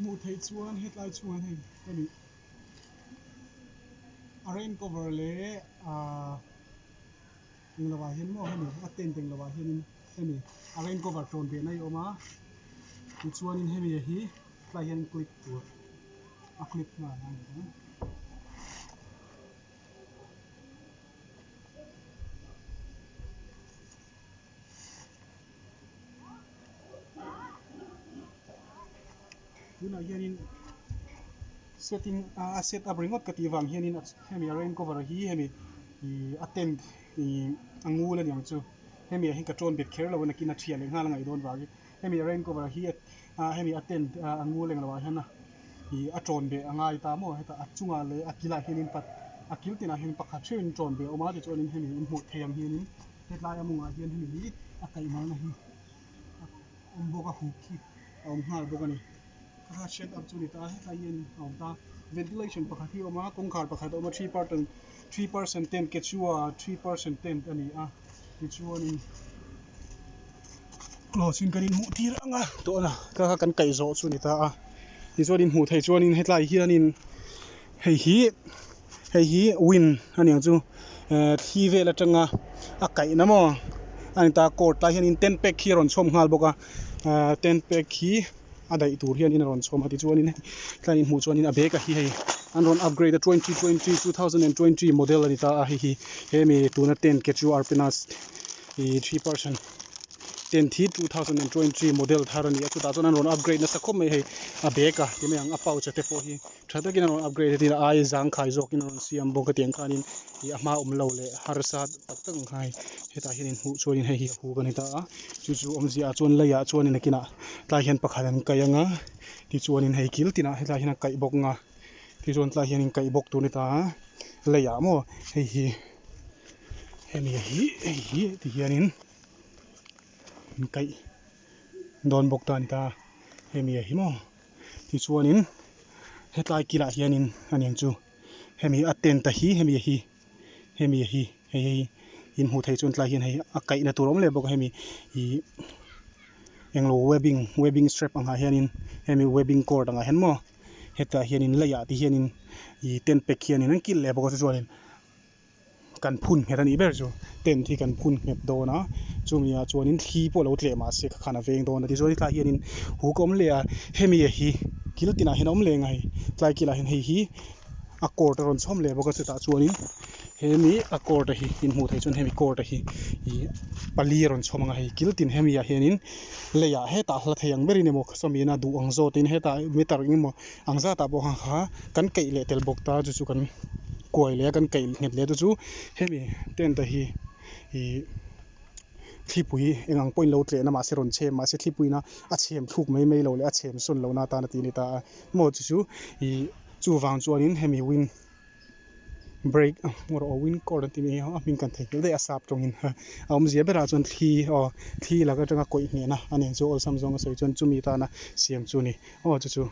Một thấy chuan headlight chuan hay cái gì rain cover lệ tình là vài hiên mò hay gì tên tình là vài hiên hay gì rain cover tròn bên này ôm á thì chuan in hay gì hi vài hiên clip của clip mà này Yun na hianin setting set up ringot katiwang hianin hemi rain cover hi hemi I attend angul ani ang chu hemi hin katron bit kher lawana kina thia leng hala ngai don wagi hemi rain cover hi hemi attend angul leng lawa hana I atron be angai ta mo heta achunga le akila hianin pat akil tina hin pakha thin tron be oma de chonin hemi in mu theyang hianin hetlai amunga hian hemi hi akai mal na hi boka hu ki ngal boka ni set up chu ni ta ta yen ta ventilation pakhathi oma kongkhar pakhat oma 3% tent Quechua 3% tent ani ti chuan in close in kanin hu tir anga to na ka kan kai zo chu ni ta ti chuan in hu thei chuan in hetlai hianin hei hi win ani ang chu thi ve la tanga kai na mo ani ta court ta hianin tent pack hi ron chom ngal boka tent pack hi adai tur hian in ron chom ati chuan in tlain mu chuan in abeka hi hei an ron upgrade 2020 model ani ta hi hemi tuna 10 Quechua arpenas 3% 10 thi 2020 model tharani chu ta chuan an ron upgrade na sakhom mai hei abeka ti mai ang apau chate po hi thata kin ron upgrade ti ai jang khai jok in ron siam boka tiang khanin hi ama lo le harsa tak tak khai heta hian hu chuan in hei hi hu kan ta chu omzia chuan leya chuan in kina tla hian pakhalan kayanga ti chuan in hei kil tina heta hian kai bok nga ti chuan tla hian in kai bok tu ni ta leya mo hei hi hemi hi ti hian in kai don bok ta ni ta hemi hi mo ti chuan in hetlai kila hian in aniang chu hemi aten ta hi hemi hi hei in hu thei chun tla hian hei akai na turom le bok hemi hi englo webbing strap anga hianin hemi webbing cord anga hen mo heta hianin leya ti hianin I ten pack hianin an kil le bok chuanin kan phun hetani ber chu ten thi kan phun het dona chumia chuanin thi po lo tle ma se khana veng dona ti zoi tla hianin hu kom le hemi hi kil tina henom le ngai tlai kila hen hi a cord ron chom le bok chu ta chuanin hemi a cord hi in mu thei chun hemi cord hi pali ron chom nga hi kil tin hemi ya hianin leya heta hla theyang beri ne mo khasomina du angzo tin heta meter ing mo angza ta bo kha kan kai le tel bok ta chu kan koi le kan kai net le chu hemi ten ta hi thlipui engang point lo tle na ma se ron chem ma se thlipui na a chem thuk mai lo le a chem sun lo na ta na ti ni ta mo chu I chu wang chuanin hemi win break ngor o win core ti mi ha min kan thei de asap tongin om zia bera chon thi la ka tanga koi nge na ani chu ol sam zong soi chon chu mi ta na siam chu ni o chu